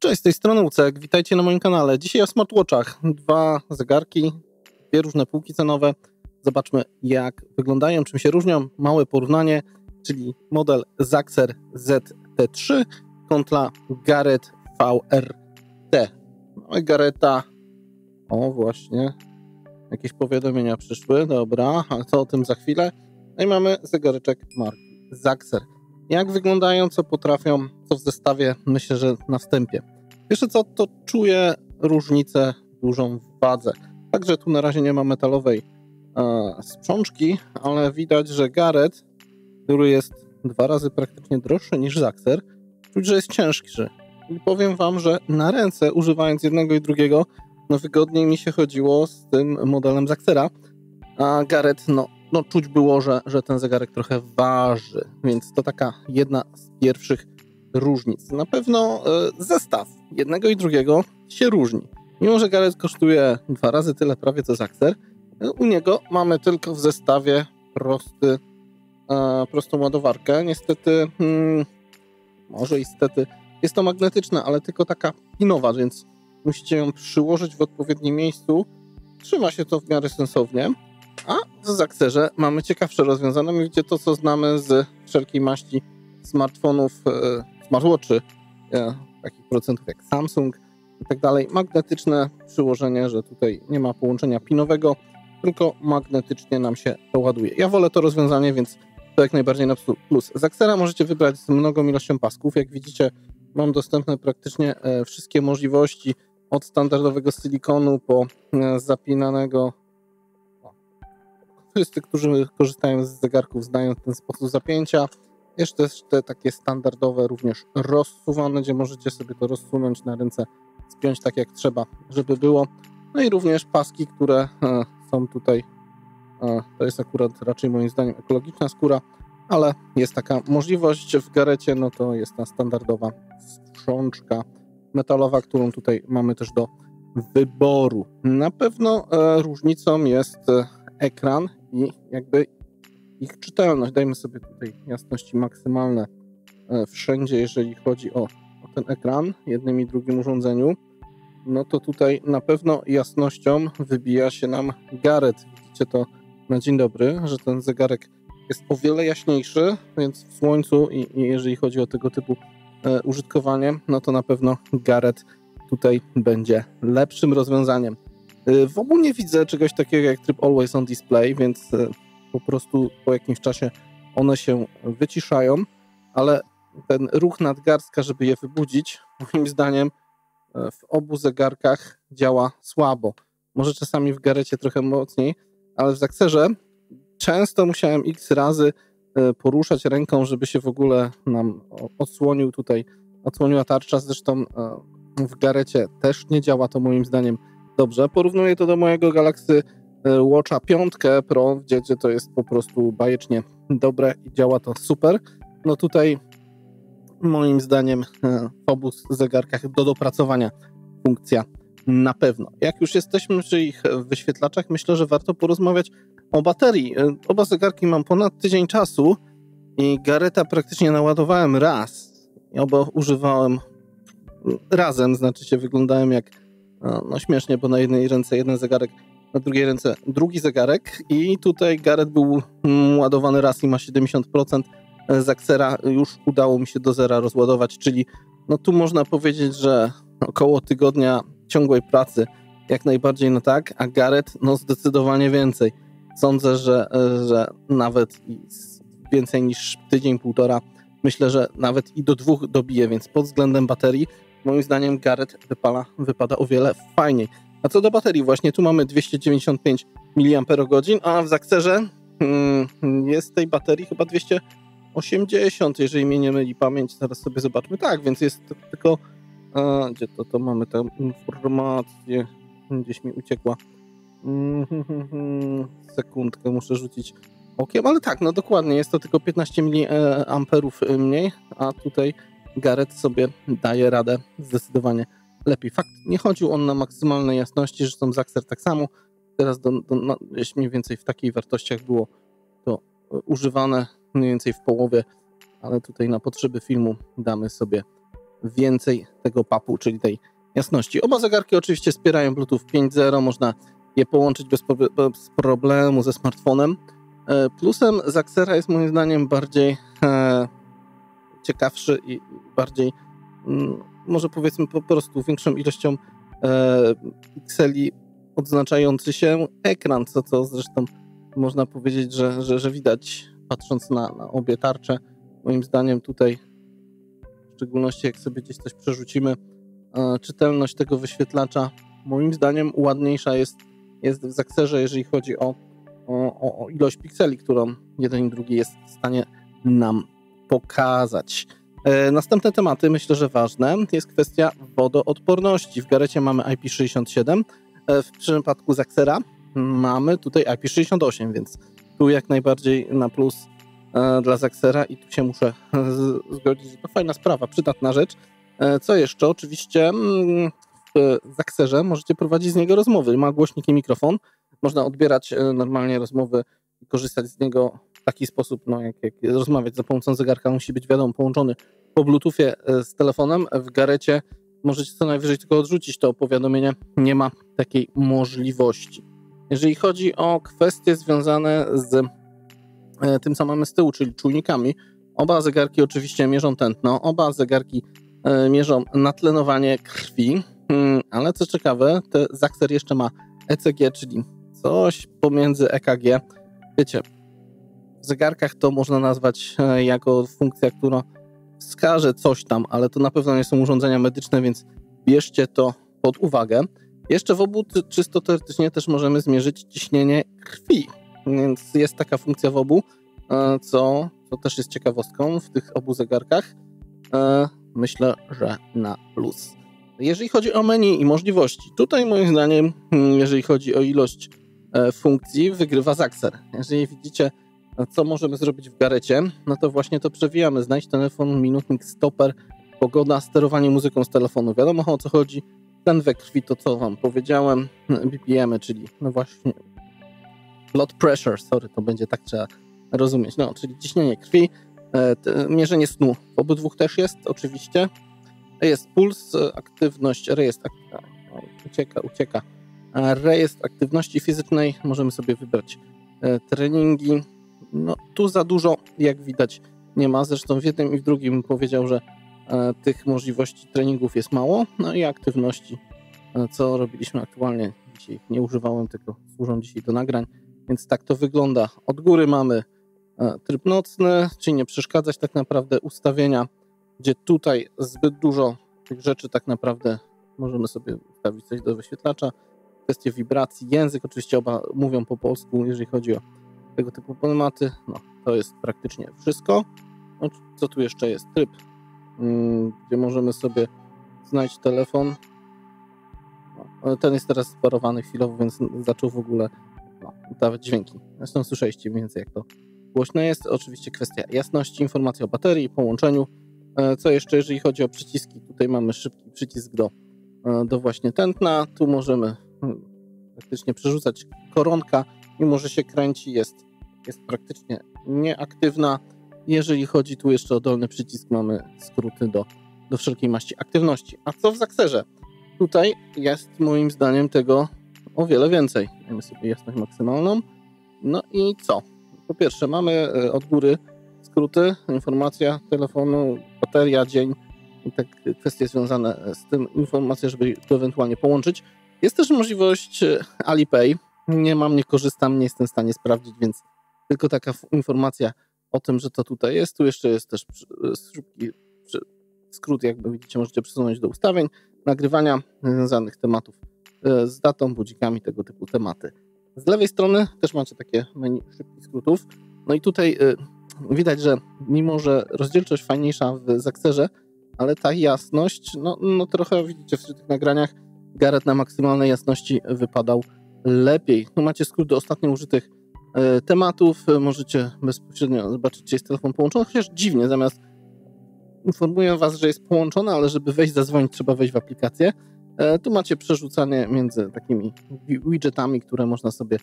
Cześć, z tej strony Łucek, witajcie na moim kanale. Dzisiaj o smartwatchach. Dwa zegarki, dwie różne półki cenowe. Zobaczmy, jak wyglądają, czym się różnią. Małe porównanie, czyli model Zaxer ZT3 kontra Garrett VRT. No i Garretta, o właśnie, jakieś powiadomienia przyszły, dobra, ale to o tym za chwilę. No i mamy zegareczek marki Zaxer. Jak wyglądają, co potrafią, co w zestawie, myślę, że na wstępie. Pierwsze co, to czuję różnicę dużą w wadze. Także tu na razie nie ma metalowej sprzączki, ale widać, że Garrett, który jest 2 razy praktycznie droższy niż Zaxer, czuć, że jest cięższy. I powiem wam, że na ręce, używając jednego i drugiego, no wygodniej mi się chodziło z tym modelem Zaxera, a Garrett, no czuć było, że ten zegarek trochę waży, więc to taka jedna z pierwszych różnic. Na pewno zestaw jednego i drugiego się różni. Mimo że Garrett kosztuje 2 razy tyle prawie co Zaxer, u niego mamy tylko w zestawie prostą ładowarkę. Niestety, może istety, jest to magnetyczna, ale tylko taka pinowa, więc musicie ją przyłożyć w odpowiednim miejscu. Trzyma się to w miarę sensownie. A w Zaxerze mamy ciekawsze rozwiązania, mianowicie to, co znamy z wszelkiej maści smartfonów, smartwatchy, takich producentów jak Samsung i tak dalej. Magnetyczne przyłożenie, że tutaj nie ma połączenia pinowego, tylko magnetycznie nam się to ładuje. Ja wolę to rozwiązanie, więc to jak najbardziej na plus. Zaxera możecie wybrać z mnogą ilością pasków. Jak widzicie, mam dostępne praktycznie wszystkie możliwości, od standardowego silikonu po zapinanego. Wszyscy, którzy korzystają z zegarków, znają ten sposób zapięcia. Jest też te takie standardowe, również rozsuwane, gdzie możecie sobie to rozsunąć na ręce, spiąć tak jak trzeba, żeby było. No i również paski, które są tutaj. To jest akurat raczej moim zdaniem ekologiczna skóra, ale jest taka możliwość w Garretcie, no to jest ta standardowa sprzączka metalowa, którą tutaj mamy też do wyboru. Na pewno różnicą jest ekran i jakby ich czytelność. Dajmy sobie tutaj jasności maksymalne wszędzie, jeżeli chodzi o ten ekran, jednym i drugim urządzeniu. No to tutaj na pewno jasnością wybija się nam Garrett. Widzicie to na dzień dobry, że ten zegarek jest o wiele jaśniejszy, więc w słońcu i jeżeli chodzi o tego typu użytkowanie, no to na pewno Garrett tutaj będzie lepszym rozwiązaniem. W obu nie widzę czegoś takiego jak tryb Always on Display, więc po prostu po jakimś czasie one się wyciszają, ale ten ruch nadgarstka, żeby je wybudzić, moim zdaniem w obu zegarkach działa słabo. Może czasami w Garretcie trochę mocniej, ale w Zaxerze często musiałem x razy poruszać ręką, żeby się w ogóle nam odsłoniła tarcza. Zresztą w Garretcie też nie działa to moim zdaniem dobrze. Porównuję to do mojego Galaxy Watcha 5 Pro, gdzie to jest po prostu bajecznie dobre i działa to super. No tutaj moim zdaniem w obu zegarkach do dopracowania funkcja na pewno. Jak już jesteśmy przy ich wyświetlaczach, myślę, że warto porozmawiać o baterii. Oba zegarki mam ponad tydzień czasu i Garretta praktycznie naładowałem raz. Oba używałem razem, znaczy się wyglądałem jak śmiesznie, bo na jednej ręce jeden zegarek, na drugiej ręce drugi zegarek i tutaj Garrett był ładowany raz i ma 70%. Zaxera już udało mi się do zera rozładować, czyli no tu można powiedzieć, że około tygodnia ciągłej pracy jak najbardziej tak, a Garrett no zdecydowanie więcej. Sądzę, że nawet więcej niż tydzień, półtora, myślę, że nawet i do 2 dobije, więc pod względem baterii moim zdaniem Garrett wypada o wiele fajniej. A co do baterii, właśnie tu mamy 295 mAh, a w Zaxerze jest tej baterii chyba 280, jeżeli mnie nie myli pamięć. Zaraz sobie zobaczmy. Tak, więc jest tylko... gdzie to mamy tę informację? Gdzieś mi uciekła. Sekundkę, muszę rzucić okiem, ale tak, no dokładnie, jest to tylko 15 mAh mniej, a tutaj Garrett sobie daje radę zdecydowanie lepiej. Fakt, nie chodził on na maksymalnej jasności, zresztą Zaxer tak samo. Teraz jeśli mniej więcej w takich wartościach było to używane, mniej więcej w połowie, ale tutaj na potrzeby filmu damy sobie więcej tego PAP-u, czyli tej jasności. Oba zegarki oczywiście wspierają Bluetooth 5.0, można je połączyć bez problemu ze smartfonem. Plusem Zaxera jest moim zdaniem bardziej ciekawszy i bardziej, może powiedzmy po prostu większą ilością pikseli odznaczający się ekran, co zresztą można powiedzieć, że widać patrząc na obie tarcze. Moim zdaniem tutaj, w szczególności jak sobie gdzieś coś przerzucimy, czytelność tego wyświetlacza moim zdaniem ładniejsza jest w Zaxerze, jeżeli chodzi o ilość pikseli, którą jeden i drugi jest w stanie nam pokazać. Następne tematy, myślę, że ważne, jest kwestia wodoodporności. W Garecie mamy IP67, w przypadku Zaxera mamy tutaj IP68, więc tu jak najbardziej na plus dla Zaxera i tu się muszę zgodzić, że to fajna sprawa, przydatna rzecz. Co jeszcze? Oczywiście w Zaxerze możecie prowadzić z niego rozmowy. Ma głośnik i mikrofon. Można odbierać normalnie rozmowy i korzystać z niego w taki sposób, jak rozmawiać za pomocą zegarka. Musi być, wiadomo, połączony po Bluetoothie z telefonem. W Garecie możecie co najwyżej tylko odrzucić to powiadomienie. Nie ma takiej możliwości. Jeżeli chodzi o kwestie związane z tym, co mamy z tyłu, czyli czujnikami, oba zegarki oczywiście mierzą tętno, oba zegarki mierzą natlenowanie krwi, ale co ciekawe, Zaxer jeszcze ma ECG, czyli coś pomiędzy EKG. Wiecie, w zegarkach to można nazwać jako funkcja, która wskaże coś tam, ale to na pewno nie są urządzenia medyczne, więc bierzcie to pod uwagę. Jeszcze w obu czysto teoretycznie też możemy zmierzyć ciśnienie krwi, więc jest taka funkcja w obu, co też jest ciekawostką w tych obu zegarkach. Myślę, że na plus. Jeżeli chodzi o menu i możliwości, tutaj moim zdaniem, jeżeli chodzi o ilość funkcji, wygrywa Zaxer. Jeżeli widzicie, co możemy zrobić w Garecie, no to właśnie to przewijamy. Znajdź telefon, minutnik, stoper, pogoda, sterowanie muzyką z telefonu. Wiadomo, o co chodzi. Tlen we krwi, to co wam powiedziałem, BPM-y, czyli no właśnie blood pressure, to będzie tak trzeba rozumieć, czyli ciśnienie krwi, mierzenie snu. W obydwu też jest oczywiście. Jest puls, aktywność, ucieka. Rejestr aktywności fizycznej, możemy sobie wybrać treningi. No tu za dużo, jak widać, nie ma. Zresztą w jednym i w drugim powiedział, że tych możliwości treningów jest mało. No i aktywności, co robiliśmy aktualnie. Dzisiaj nie używałem, tylko służą dzisiaj do nagrań. Więc tak to wygląda. Od góry mamy tryb nocny, czyli nie przeszkadzać tak naprawdę, ustawienia, gdzie tutaj zbyt dużo tych rzeczy tak naprawdę możemy sobie ustawić coś do wyświetlacza. Kwestie wibracji, język, oczywiście oba mówią po polsku, jeżeli chodzi o tego typu tematy. No, to jest praktycznie wszystko. No, co tu jeszcze jest? Tryb, gdzie możemy sobie znaleźć telefon. No, ten jest teraz sparowany chwilowo, więc zaczął w ogóle dawać dźwięki. Zresztą słyszeliście mniej więcej, jak to głośno jest. Oczywiście kwestia jasności, informacja o baterii, połączeniu. Co jeszcze, jeżeli chodzi o przyciski? Tutaj mamy szybki przycisk do właśnie tętna. Tu możemy praktycznie przerzucać koronka, mimo że się kręci, jest praktycznie nieaktywna. Jeżeli chodzi tu jeszcze o dolny przycisk, mamy skróty do wszelkiej maści aktywności. A co w Zaxerze? Tutaj jest moim zdaniem tego o wiele więcej. Dajmy sobie jasność maksymalną. No i co? Po pierwsze mamy od góry skróty, informacja telefonu, bateria, dzień i tak kwestie związane z tym, informacje, żeby to ewentualnie połączyć. Jest też możliwość Alipay. Nie korzystam, nie jestem w stanie sprawdzić, więc tylko taka informacja o tym, że to tutaj jest. Tu jeszcze jest też szybki skrót, jakby widzicie, możecie przesunąć do ustawień, nagrywania związanych tematów z datą, budzikami, tego typu tematy. Z lewej strony też macie takie menu szybkich skrótów. No i tutaj widać, że mimo, że rozdzielczość fajniejsza w Zaxerze, ale ta jasność, no trochę widzicie w tych nagraniach, Gareth na maksymalnej jasności wypadał lepiej. Tu macie skrót do ostatnio użytych tematów, możecie bezpośrednio zobaczyć, czy jest telefon połączony, chociaż dziwnie, zamiast informuję was, że jest połączony, ale żeby wejść, zadzwonić, trzeba wejść w aplikację. Tu macie przerzucanie między takimi widgetami, które można sobie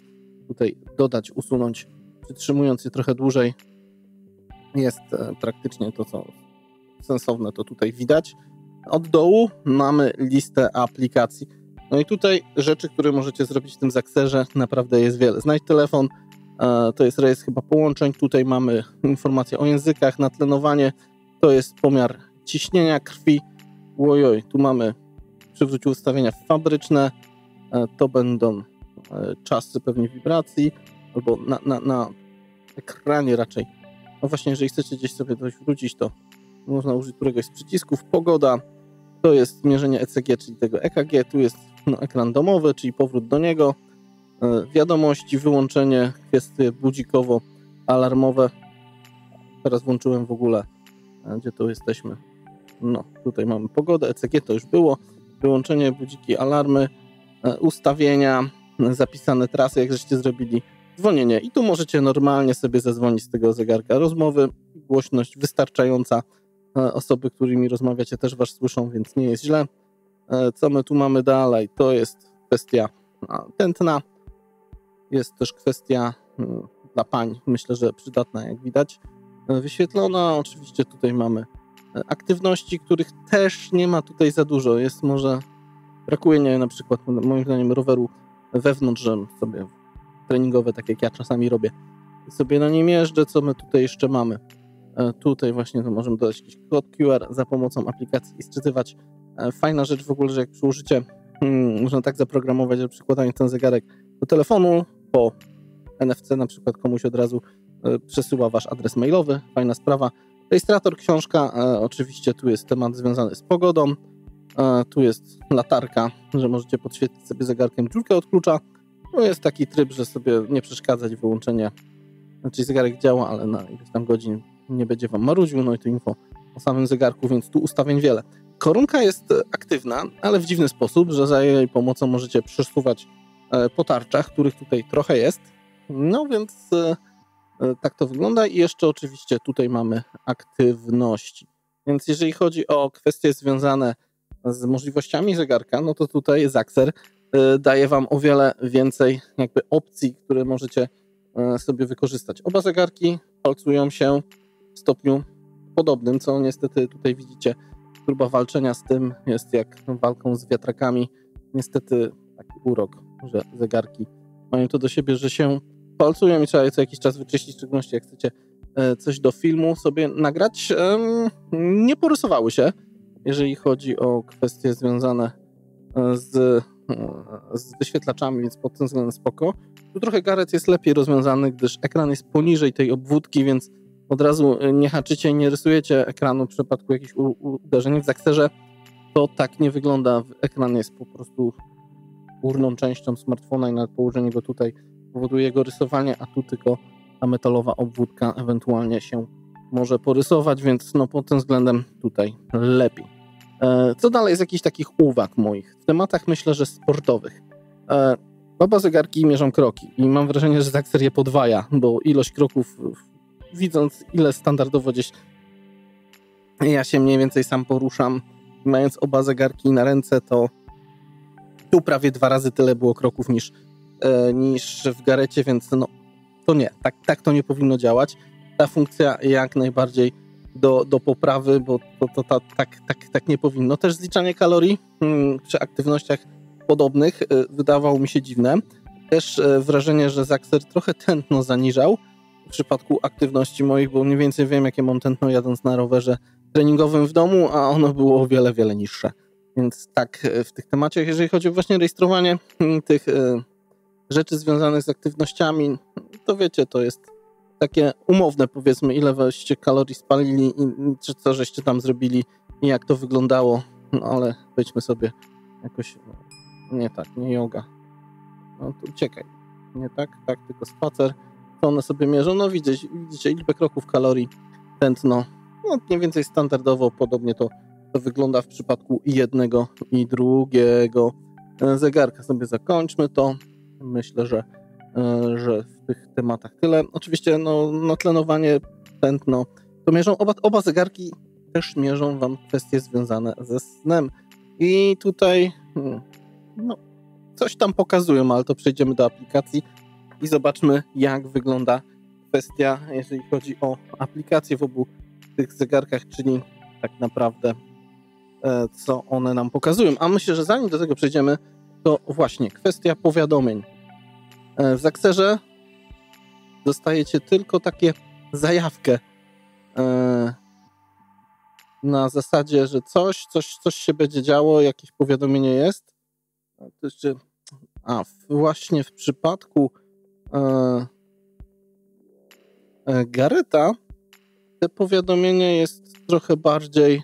tutaj dodać, usunąć, przytrzymując je trochę dłużej. Jest praktycznie to, co sensowne, to tutaj widać. Od dołu mamy listę aplikacji. No i tutaj rzeczy, które możecie zrobić w tym Zaxerze, naprawdę jest wiele. Znajdź telefon, to jest rejestr chyba połączeń. Tutaj mamy informacje o językach, natlenowanie, to jest pomiar ciśnienia krwi. Ojoj, tu mamy przywróć ustawienia fabryczne, to będą czasy pewnie wibracji, albo na ekranie raczej. No właśnie, jeżeli chcecie gdzieś sobie coś wrócić, to można użyć któregoś z przycisków. Pogoda, to jest mierzenie ECG, czyli tego EKG, tu jest ekran domowy, czyli powrót do niego. Wiadomości, wyłączenie, kwestie budzikowo-alarmowe. Teraz włączyłem w ogóle, gdzie to jesteśmy. No, tutaj mamy pogodę, ECG to już było. Wyłączenie, budziki, alarmy, ustawienia, zapisane trasy, jak żeście zrobili, dzwonienie. I tu możecie normalnie sobie zadzwonić z tego zegarka. Rozmowy, głośność wystarczająca. Osoby, którymi rozmawiacie, też was słyszą, więc nie jest źle. Co my tu mamy dalej? To jest kwestia tętna. Jest też kwestia dla pań, myślę, że przydatna, jak widać, wyświetlona. Oczywiście tutaj mamy aktywności, których też nie ma tutaj za dużo. Jest może, brakuje, nie wiem, na przykład moim zdaniem roweru wewnątrz, że sobie treningowe, tak jak ja czasami robię, sobie na nim jeżdżę. Co my tutaj jeszcze mamy? Tutaj właśnie to możemy dodać jakiś kod QR za pomocą aplikacji i sczytywać. Fajna rzecz w ogóle, że jak przyłożycie, można tak zaprogramować, że przykładając ten zegarek do telefonu, po NFC na przykład komuś od razu przesyła wasz adres mailowy. Fajna sprawa. Rejestrator, książka, oczywiście tu jest temat związany z pogodą. Tu jest latarka, że możecie podświetlić sobie zegarkiem dziurkę od klucza. No jest taki tryb, że sobie nie przeszkadzać, wyłączenie, znaczy zegarek działa, ale na ileś tam godzin nie będzie wam marudził. No i tu info o samym zegarku, więc tu ustawień wiele. Koronka jest aktywna, ale w dziwny sposób, że za jej pomocą możecie przesuwać po tarczach, których tutaj trochę jest. No więc tak to wygląda i jeszcze oczywiście tutaj mamy aktywności. Więc jeżeli chodzi o kwestie związane z możliwościami zegarka, no to tutaj Zaxer daje wam o wiele więcej jakby opcji, które możecie sobie wykorzystać. Oba zegarki palcują się w stopniu podobnym, co niestety tutaj widzicie, próba walczenia z tym jest jak walką z wiatrakami. Niestety taki urok, że zegarki mają to do siebie, że się palcują i trzeba je co jakiś czas wyczyścić, w szczególności jak chcecie coś do filmu sobie nagrać. Nie porysowały się, jeżeli chodzi o kwestie związane z wyświetlaczami, więc pod tym względem spoko. Tu trochę Gareth jest lepiej rozwiązany, gdyż ekran jest poniżej tej obwódki, więc od razu nie haczycie i nie rysujecie ekranu w przypadku jakichś uderzeń. W Zaxerze to tak nie wygląda. Ekran jest po prostu górną częścią smartfona i nawet położenie go tutaj powoduje jego rysowanie, a tu tylko ta metalowa obwódka ewentualnie się może porysować, więc no pod tym względem tutaj lepiej. Co dalej z jakichś takich uwag moich? W tematach myślę, że sportowych. Oba zegarki mierzą kroki i mam wrażenie, że Zaxer je podwaja, bo ilość kroków, widząc ile standardowo gdzieś ja się mniej więcej sam poruszam, mając oba zegarki na ręce, to tu prawie 2 razy tyle było kroków niż w Garecie, więc no to nie, tak to nie powinno działać. Ta funkcja jak najbardziej do poprawy, bo to tak nie powinno. Też zliczanie kalorii przy aktywnościach podobnych wydawało mi się dziwne. Też wrażenie, że Zaxer trochę tętno zaniżał w przypadku aktywności moich, bo mniej więcej wiem, jakie mam tętno jadąc na rowerze treningowym w domu, a ono było o wiele, wiele niższe. Więc tak w tych tematach, jeżeli chodzi o właśnie rejestrowanie tych rzeczy związanych z aktywnościami, to wiecie, to jest takie umowne, powiedzmy, ile weście kalorii spalili i czy co żeście tam zrobili i jak to wyglądało, no ale wejdźmy sobie jakoś, nie tak, nie yoga, no to uciekaj, nie tak, tylko spacer, to one sobie mierzą, no widzicie liczbę kroków, kalorii, tętno, no mniej więcej standardowo, podobnie to wygląda w przypadku jednego i drugiego zegarka. Sobie zakończmy to, myślę, że w tych tematach tyle. Oczywiście natlenowanie, tętno, to mierzą oba zegarki, też mierzą wam kwestie związane ze snem. I tutaj coś tam pokazują, ale to przejdziemy do aplikacji i zobaczmy, jak wygląda kwestia, jeżeli chodzi o aplikacje w obu tych zegarkach, czyli tak naprawdę co one nam pokazują. A myślę, że zanim do tego przejdziemy, to właśnie kwestia powiadomień. W Zaxerze dostajecie tylko takie zajawkę na zasadzie, że coś się będzie działo, jakieś powiadomienie jest. Właśnie w przypadku Garreta te powiadomienie jest trochę bardziej,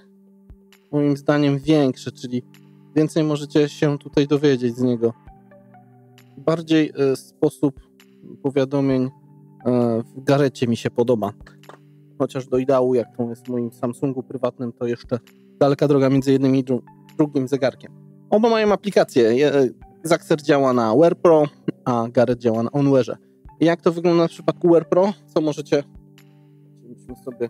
moim zdaniem, większe, czyli więcej możecie się tutaj dowiedzieć z niego. Bardziej sposób powiadomień w Garrecie mi się podoba. Chociaż do ideału, jak to jest w moim Samsungu prywatnym, to jeszcze daleka droga między jednym i drugim zegarkiem. Oba mają aplikacje. Zaxer działa na Wear Pro, a Garret działa na OnWearze. Jak to wygląda w przypadku Wear Pro? Co możecie... Żebyśmy sobie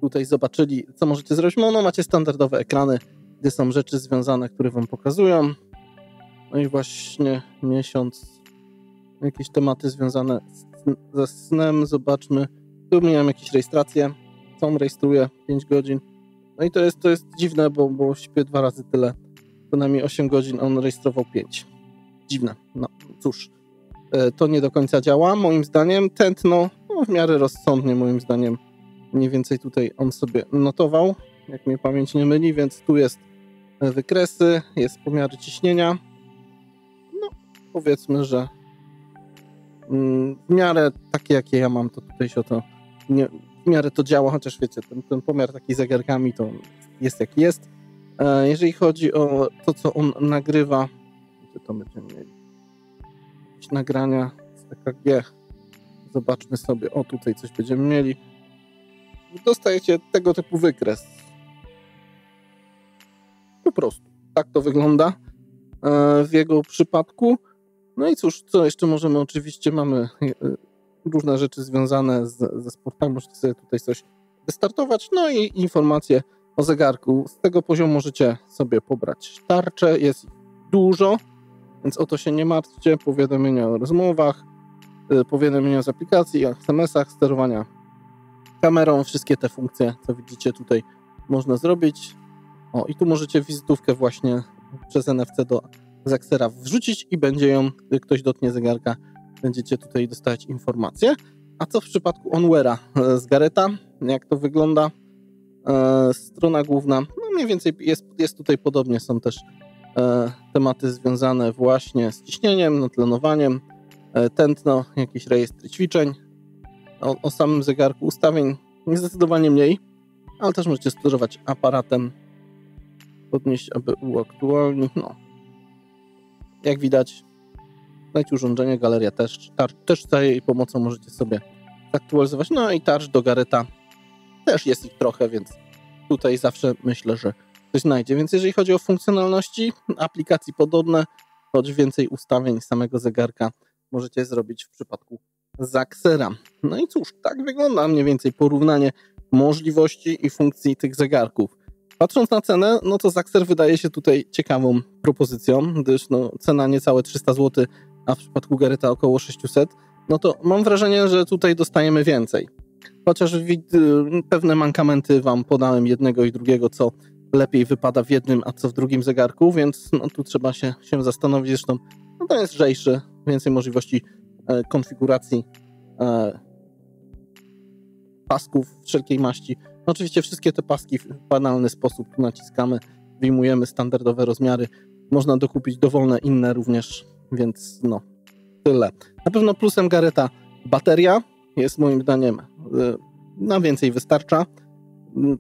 tutaj zobaczyli, co możecie zrobić. No, macie standardowe ekrany, gdzie są rzeczy związane, które wam pokazują. No i właśnie miesiąc, jakieś tematy związane ze snem. Zobaczmy. Tu miałem jakieś rejestracje. Co on rejestruje? 5 godzin. No i to jest dziwne, bo śpię 2 razy tyle. Co najmniej 8 godzin, on rejestrował 5. Dziwne. No cóż, to nie do końca działa. Moim zdaniem tętno, w miarę rozsądnie moim zdaniem, mniej więcej tutaj on sobie notował, jak mnie pamięć nie myli, więc tu jest wykresy, jest pomiary ciśnienia. No, powiedzmy, że w miarę takie, jakie ja mam, to tutaj się w miarę to działa, chociaż wiecie, ten pomiar taki zegarkami to jest jaki jest. Jeżeli chodzi o to, co on nagrywa, gdzie to będziemy mieli? Jakieś nagrania z EKG. Zobaczmy sobie, tutaj coś będziemy mieli. Dostajecie tego typu wykres. Po prostu. Tak to wygląda w jego przypadku. No i cóż, co jeszcze możemy? Oczywiście mamy różne rzeczy związane ze sportami. Możecie sobie tutaj coś wystartować. No i informacje o zegarku. Z tego poziomu możecie sobie pobrać tarczę. Jest ich dużo, więc o to się nie martwcie. Powiadomienia o rozmowach, powiadomienia z aplikacji, SMS-ach, sterowania kamerą. Wszystkie te funkcje, co widzicie tutaj, można zrobić. I tu możecie wizytówkę właśnie przez NFC do Zaxera wrzucić i będzie ją, gdy ktoś dotknie zegarka, będziecie tutaj dostać informacje. A co w przypadku OnWeara z Garreta? Jak to wygląda? Strona główna, no mniej więcej jest tutaj podobnie. Są też tematy związane właśnie z ciśnieniem, natlenowaniem, tętno, jakieś rejestry ćwiczeń. O samym zegarku ustawień zdecydowanie mniej, ale też możecie sterować aparatem, podnieść, aby uaktualnić. No. Jak widać, znajdź urządzenie, galeria też za jej pomocą możecie sobie zaktualizować. No i tarcz do Garreta też jest ich trochę, więc tutaj zawsze myślę, że coś znajdzie. Więc jeżeli chodzi o funkcjonalności, aplikacji podobne, choć więcej ustawień samego zegarka możecie zrobić w przypadku Zaxera. No i cóż, tak wygląda mniej więcej porównanie możliwości i funkcji tych zegarków. Patrząc na cenę, no to Zaxer wydaje się tutaj ciekawą propozycją, gdyż cena niecałe 300 zł, a w przypadku Garreta około 600, no to mam wrażenie, że tutaj dostajemy więcej. Chociaż pewne mankamenty wam podałem jednego i drugiego, co lepiej wypada w jednym, a co w drugim zegarku, więc tu trzeba się zastanowić. Zresztą to jest lżejszy, więcej możliwości konfiguracji pasków wszelkiej maści. No oczywiście wszystkie te paski w banalny sposób tu naciskamy, wyjmujemy standardowe rozmiary. Można dokupić dowolne inne również, więc tyle. Na pewno plusem Garreta bateria jest moim zdaniem na więcej wystarcza.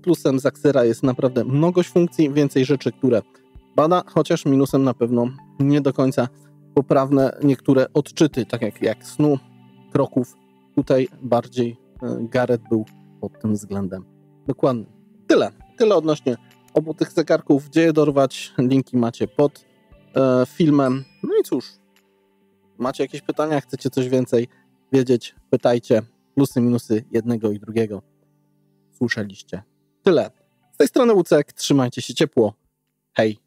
Plusem Zaxera jest naprawdę mnogość funkcji, więcej rzeczy, które bada, chociaż minusem na pewno nie do końca poprawne niektóre odczyty, tak jak snu, kroków. Tutaj bardziej Garret był pod tym względem dokładny. Tyle odnośnie obu tych zegarków. Gdzie je dorwać? Linki macie pod filmem. No i cóż, macie jakieś pytania? Chcecie coś więcej wiedzieć? Pytajcie. Plusy, minusy jednego i drugiego. Słyszeliście. Tyle. Z tej strony Łucek. Trzymajcie się ciepło. Hej.